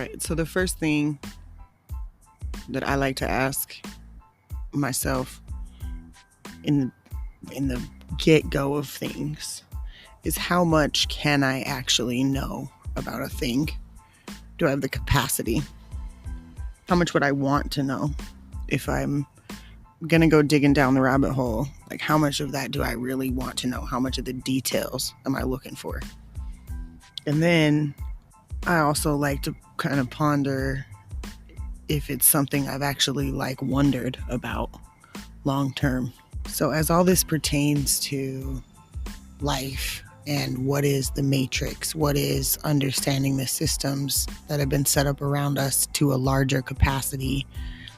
right, so the first thing that I like to ask myself in the get-go of things is, how much can I actually know about a thing? Do I have the capacity? How much would I want to know? If I'm gonna go digging down the rabbit hole, like, how much of that do I really want to know? How much of the details am I looking for? And then I also like to kind of ponder if it's something I've actually wondered about long term. So as all this pertains to life and what is the matrix, what is understanding the systems that have been set up around us to a larger capacity,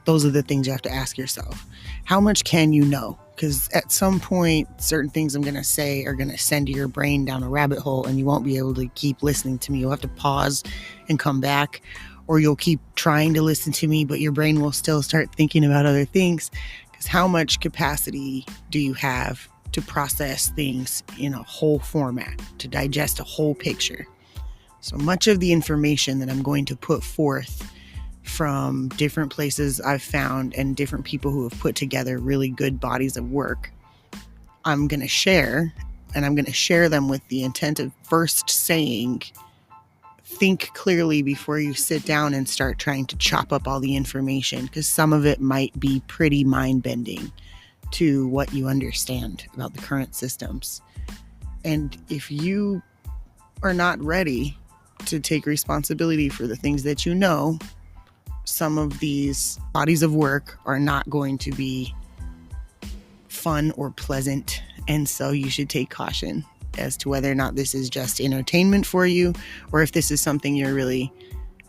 those are the things you have to ask yourself. How much can you know? Because at some point, certain things I'm going to say are going to send your brain down a rabbit hole, and you won't be able to keep listening to me. You'll have to pause and come back, or you'll keep trying to listen to me, but your brain will still start thinking about other things. Because how much capacity do you have to process things in a whole format, to digest a whole picture? So much of the information that I'm going to put forth from different places I've found and different people who have put together really good bodies of work, I'm going to share, and I'm going to share them with the intent of first saying, think clearly before you sit down and start trying to chop up all the information, because some of it might be pretty mind-bending to what you understand about the current systems. And if you are not ready to take responsibility for the things that you know, some of these bodies of work are not going to be fun or pleasant. And so you should take caution as to whether or not this is just entertainment for you, or if this is something you're really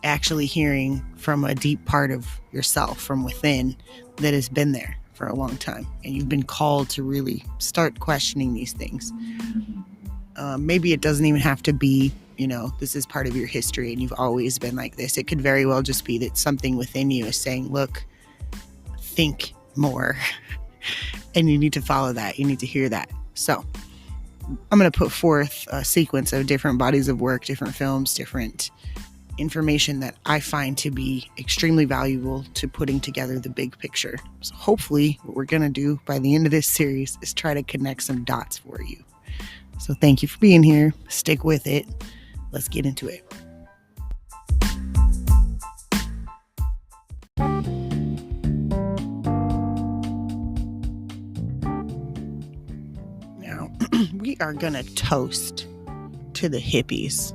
actually hearing from a deep part of yourself from within that has been there for a long time, and you've been called to really start questioning these things. Maybe it doesn't even have to be, this is part of your history and you've always been like this. It could very well just be that something within you is saying, look, think more. And you need to follow that. You need to hear that. So I'm going to put forth a sequence of different bodies of work, different films, different information that I find to be extremely valuable to putting together the big picture. So hopefully what we're going to do by the end of this series is try to connect some dots for you. So thank you for being here. Stick with it. Let's get into it. Now, we are going to toast to the hippies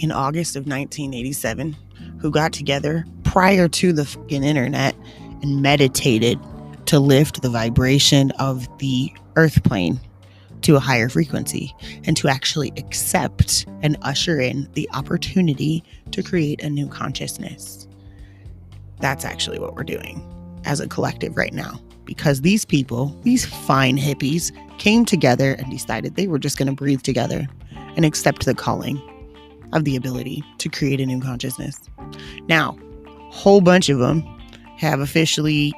in August of 1987 who got together prior to the fucking internet and meditated to lift the vibration of the earth plane to a higher frequency, and to actually accept and usher in the opportunity to create a new consciousness. That's actually what we're doing as a collective right now, because these people, these fine hippies, came together and decided they were just going to breathe together and accept the calling of the ability to create a new consciousness. Now, a whole bunch of them have officially,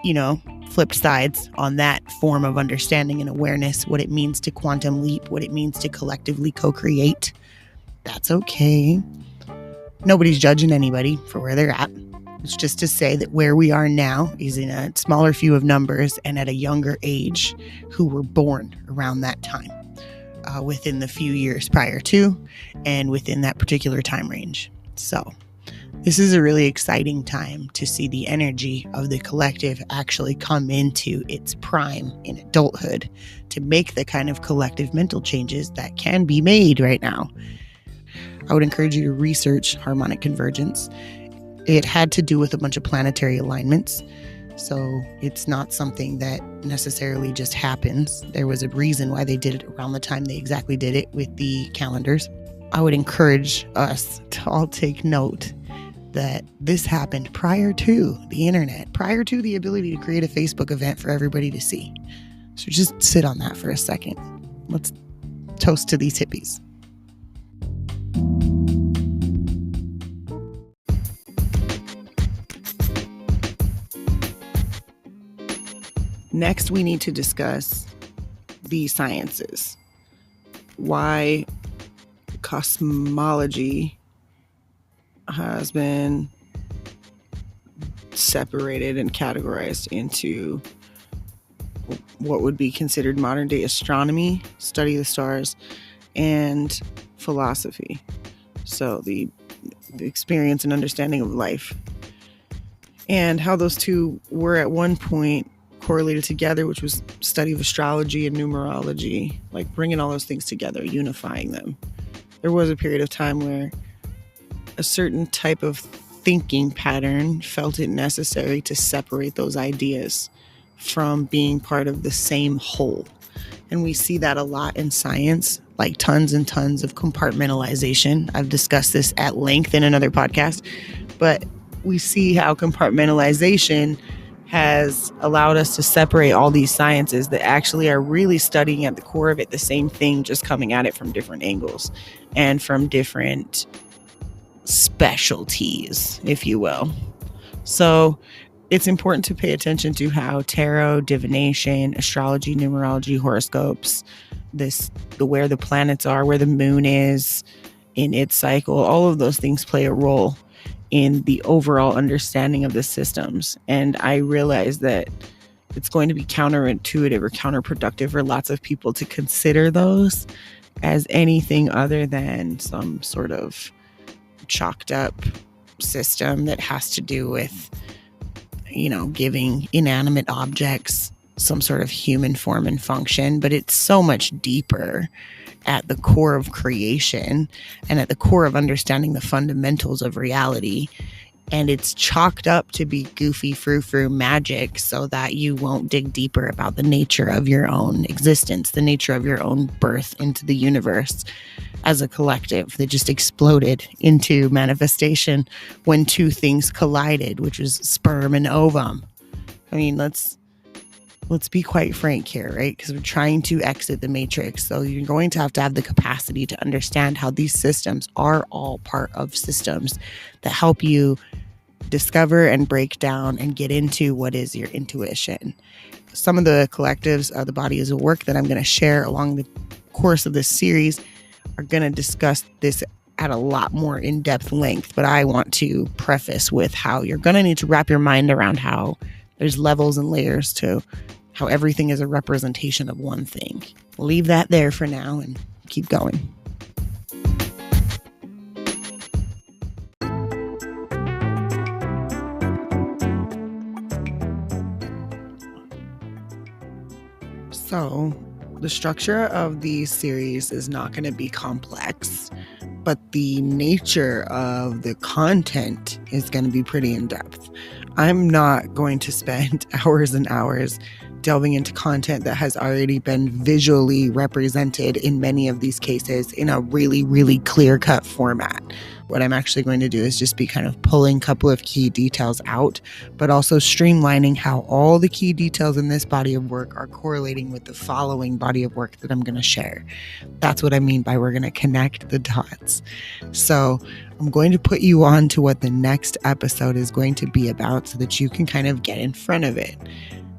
flipped sides on that form of understanding and awareness, what it means to quantum leap, what it means to collectively co-create. That's okay. Nobody's judging anybody for where they're at. It's just to say that where we are now is in a smaller few of numbers and at a younger age who were born around that time, within the few years prior to and within that particular time range. So this is a really exciting time to see the energy of the collective actually come into its prime in adulthood to make the kind of collective mental changes that can be made right now. I would encourage you to research harmonic convergence. It had to do with a bunch of planetary alignments. So it's not something that necessarily just happens. There was a reason why they did it around the time they exactly did it with the calendars. I would encourage us to all take note that this happened prior to the internet, prior to the ability to create a Facebook event for everybody to see. So just sit on that for a second. Let's toast to these hippies. Next, we need to discuss the sciences. Why cosmology has been separated and categorized into what would be considered modern day astronomy, study of the stars, and philosophy. So the experience and understanding of life. And how those two were at one point correlated together, which was study of astrology and numerology, like bringing all those things together, unifying them. There was a period of time where a certain type of thinking pattern felt it necessary to separate those ideas from being part of the same whole. And we see that a lot in science, like tons and tons of compartmentalization. I've discussed this at length in another podcast, but we see how compartmentalization has allowed us to separate all these sciences that actually are really studying at the core of it the same thing, just coming at it from different angles and from different specialties, if you will. So it's important to pay attention to how tarot, divination, astrology, numerology, horoscopes, where the planets are, where the moon is in its cycle, all of those things play a role in the overall understanding of the systems. And I realize that it's going to be counterintuitive or counterproductive for lots of people to consider those as anything other than some sort of chalked up system that has to do with, giving inanimate objects some sort of human form and function. But it's so much deeper at the core of creation and at the core of understanding the fundamentals of reality. And it's chalked up to be goofy frou-frou magic so that you won't dig deeper about the nature of your own existence, the nature of your own birth into the universe as a collective that just exploded into manifestation when two things collided, which was sperm and ovum. I mean, let's be quite frank here, right? Because we're trying to exit the matrix. So you're going to have the capacity to understand how these systems are all part of systems that help you discover and break down and get into what is your intuition. Some of the collectives, the bodies of work that I'm going to share along the course of this series are going to discuss this at a lot more in-depth length. But I want to preface with how you're going to need to wrap your mind around how there's levels and layers to how everything is a representation of one thing. We'll leave that there for now and keep going. So, the structure of these series is not going to be complex, but the nature of the content is going to be pretty in-depth. I'm not going to spend hours and hours delving into content that has already been visually represented in many of these cases in a really, really clear-cut format. What I'm actually going to do is just be kind of pulling a couple of key details out, but also streamlining how all the key details in this body of work are correlating with the following body of work that I'm going to share. That's what I mean by we're going to connect the dots. So I'm going to put you on to what the next episode is going to be about so that you can kind of get in front of it.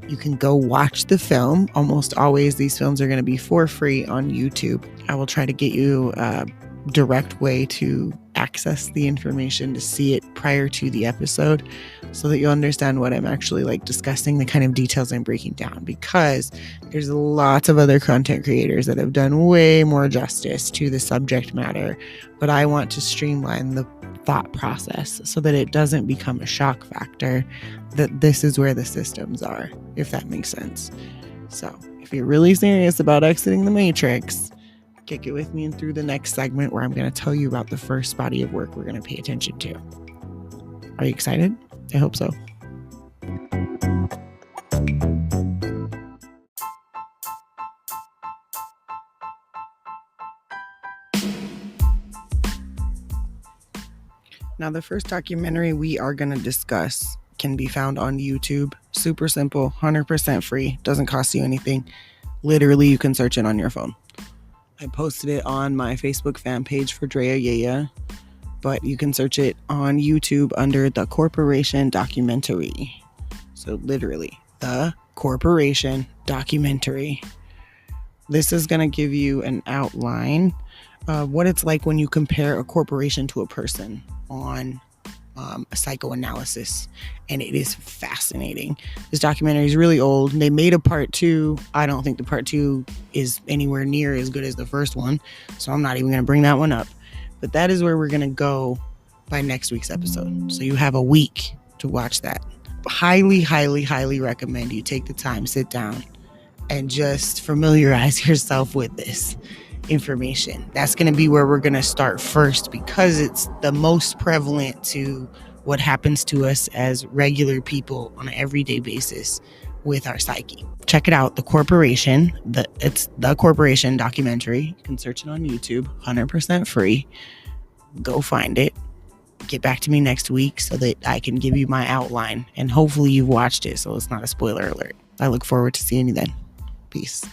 You can go watch the film. Almost always these films are going to be for free on YouTube. I will try to get you a direct way to access the information to see it prior to the episode so that you'll understand what I'm actually discussing, the kind of details I'm breaking down, because there's lots of other content creators that have done way more justice to the subject matter, but I want to streamline the thought process so that it doesn't become a shock factor that this is where the systems are, if that makes sense. So if you're really serious about exiting the matrix, kick it with me and through the next segment where I'm going to tell you about the first body of work we're going to pay attention to. Are you excited? I hope so. Now, the first documentary we are going to discuss can be found on YouTube. Super simple, 100% free, doesn't cost you anything. Literally, you can search it on your phone. I posted it on my Facebook fan page for Drea Yaya, but you can search it on YouTube under The Corporation Documentary. So literally, The Corporation Documentary. This is going to give you an outline of what it's like when you compare a corporation to a person on a psychoanalysis, and it is fascinating. This documentary is really old. They made a part 2. I don't think the part 2 is anywhere near as good as the first one, so I'm not even going to bring that one up. But that is where we're going to go by next week's episode. So you have a week to watch that. Highly, highly, highly recommend you take the time, sit down, and just familiarize yourself with this information. That's going to be where we're going to start first, because it's the most prevalent to what happens to us as regular people on an everyday basis with our psyche. Check it out, The Corporation. It's The Corporation documentary. You can search it on YouTube, 100% free. Go find it. Get back to me next week so that I can give you my outline, and hopefully you've watched it so it's not a spoiler alert. I look forward to seeing you then. Peace.